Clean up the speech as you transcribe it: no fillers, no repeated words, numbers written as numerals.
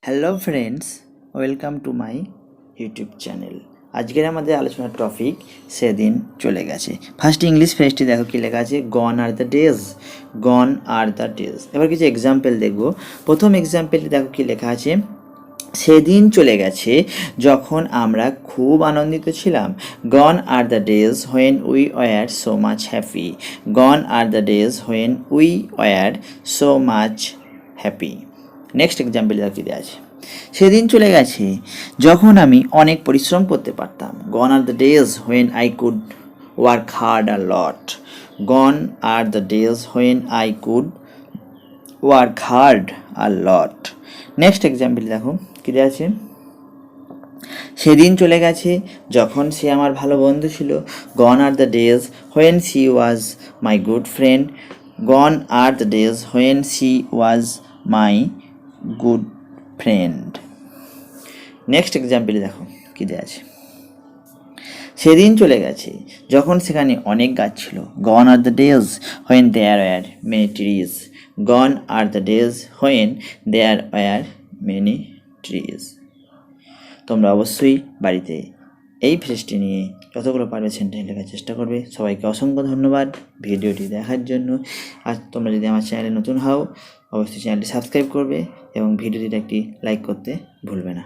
Hello friends, welcome to my YouTube channel. আজকের আমাদের আলোচনার টপিক সেদিন চলে গেছে। ফার্স্ট ইংলিশ ফ্রেজটি দেখো কি লেখা আছে, gone are the days. Gone are the days. এবার কিছু এক্সাম্পল দেখবো। প্রথম এক্সাম্পলটি দেখো কি লেখা আছে, সেদিন চলে গেছে যখন আমরা খুব আনন্দিত ছিলাম। Gone are the days when we were so much happy. Gone are the days when we were so much happy. Next example কি দেওয়া আছে, সেদিন চলে গেছে যখন আমি অনেক পরিশ্রম করতে পারতাম। Gone are the days when I could work hard a lot. Gone are the days when I could work hard a lot. Next example দেখো কী দেওয়া আছে, সেদিন চলে গেছে যখন সে আমার ভালো বন্ধু ছিল। Gone are the days when she was my good friend. Gone are the days when she was my good friend. Next example দেখো কী দেওয়া আছে, সেদিন চলে গেছে যখন সেখানে অনেক গাছ ছিল। Gone are the days when there were many trees. Gone are the days when there were many trees. তোমরা অবশ্যই বাড়িতে এই ফ্রেজটি নিয়ে যতগুলো পারবে সেন্টেন্স লেখার চেষ্টা করবে। সবাইকে অসংখ্য ধন্যবাদ ভিডিওটি দেখার জন্য। আর তোমরা যদি আমার চ্যানেলে নতুন হও অবশ্যই চ্যানেলটি সাবস্ক্রাইব করবে এবং ভিডিওটিতে একটি লাইক করতে ভুলবে না।